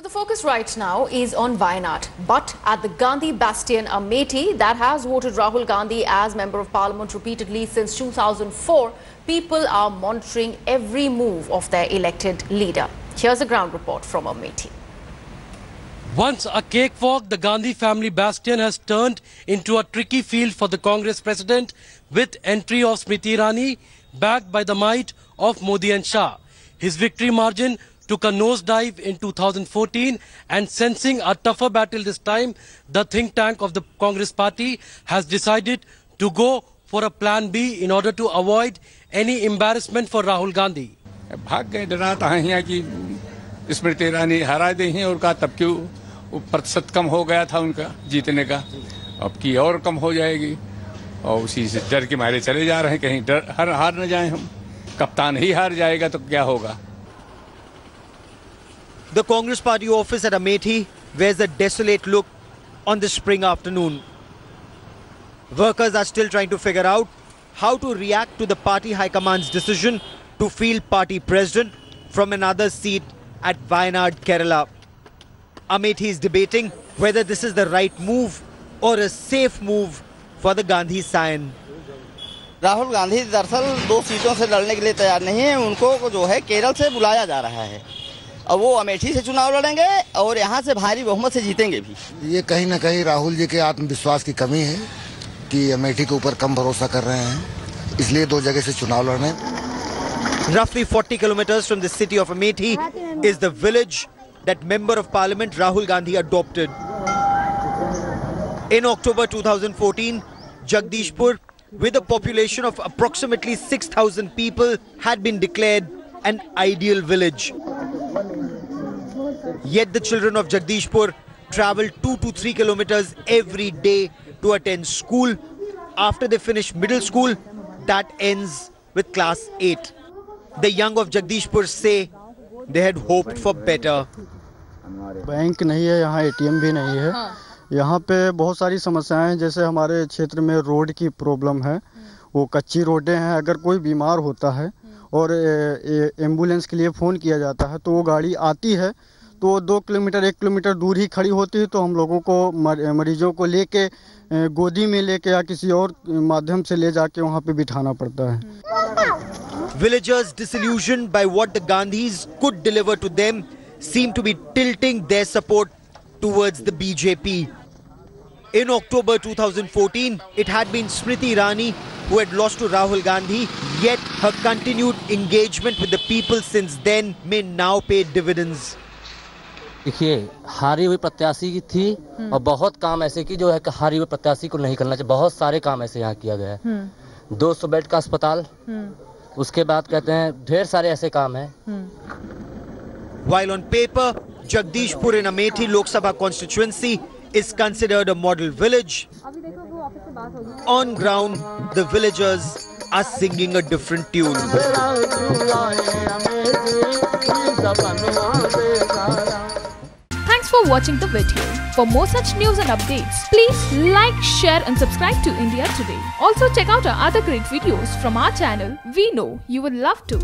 The focus right now is on Wayanad, but at the Gandhi Bastion, Amethi, that has voted Rahul Gandhi as Member of Parliament repeatedly since 2004, people are monitoring every move of their elected leader. Here's a ground report from Amethi. Once a cakewalk, the Gandhi family bastion has turned into a tricky field for the Congress president, with entry of Smriti Irani, backed by the might of Modi and Shah. His victory margin took a nosedive in 2014, and sensing a tougher battle this time, the think tank of the Congress party has decided to go for a plan B in order to avoid any embarrassment for Rahul Gandhi. भाग गए डरा हैं कि स्मृति ईरानी हरा दी हैं और कहा तब क्यों प्रतिशत कम हो गया था उनका जीतने का, अब की और कम हो जाएगी और उसी से डर के मारे चले जा रहे हैं, कहीं डर हार न जाएं हम, कप्तान ही हार जाएगा तो क्या होगा. The Congress party office at Amethi wears a desolate look on this spring afternoon. Workers are still trying to figure out how to react to the party high command's decision to field party president from another seat at Wayanad, Kerala. Amethi is debating whether this is the right move or a safe move for the Gandhi scion. Rahul Gandhi दरअसल 2 सीटों से लड़ने के लिए तैयार नहीं है. उनको जो है केरल से बुलाया जा रहा है और वो अमेठी से चुनाव लड़ेंगे और यहाँ से भारी बहुमत से जीतेंगे भी. ये कहीं ना कहीं राहुल जी के आत्मविश्वास की कमी है कि अमेठी के ऊपर कम भरोसा कर रहे हैं, इसलिए 2 जगह से चुनाव लड़ रहे हैं. Roughly 40 kilometers from the city of Amethi is the village that Member of Parliament Rahul Gandhi adopted. In October 2014, Jagdishpur, with a population of approximately 6,000 people, had been declared an ideal village. Yet the children of Jagdishpur travel 2 to 3 kilometers every day to attend school. After they finish middle school, that ends with class 8. The young of Jagdishpur say they had hoped for better. Bank नहीं है यहाँ, ATM भी नहीं है. यहाँ पे बहुत सारी समस्याएं हैं, जैसे हमारे क्षेत्र में रोड की प्रॉब्लम है, वो कच्ची रोडें हैं. अगर कोई बीमार होता है और एम्बुलेंस के लिए फ़ोन किया जाता है तो वो गाड़ी आती है तो 2 किलोमीटर 1 किलोमीटर दूर ही खड़ी होती है, तो हम लोगों को मरीजों को लेके गोदी में लेके या किसी और माध्यम से ले जाके वहाँ पे बिठाना पड़ता है. Villagers disillusioned by what the Gandhis could deliver to them seem to be tilting their support towards the BJP. In October 2014, it had been Smriti Irani who had lost to Rahul Gandhi, yet her continued engagement with the people since then may now pay dividends. देखिए, हारी हुई प्रत्याशी थी और बहुत काम ऐसे की जो है कि हारी हुई प्रत्याशी को नहीं करना चाहिए. बहुत सारे काम ऐसे यहाँ किया गया है. 200 बेड का अस्पताल, उसके बाद कहते हैं ढेर सारे ऐसे काम हैं. While on paper, Jagdishpur in Amethi Lok Sabha constituency is considered a model village, on ground the villagers are singing a different tune. Thanks for watching the video. For more such news and updates, please like, share and subscribe to India Today. Also check out our other great videos from our channel. We know you will love to.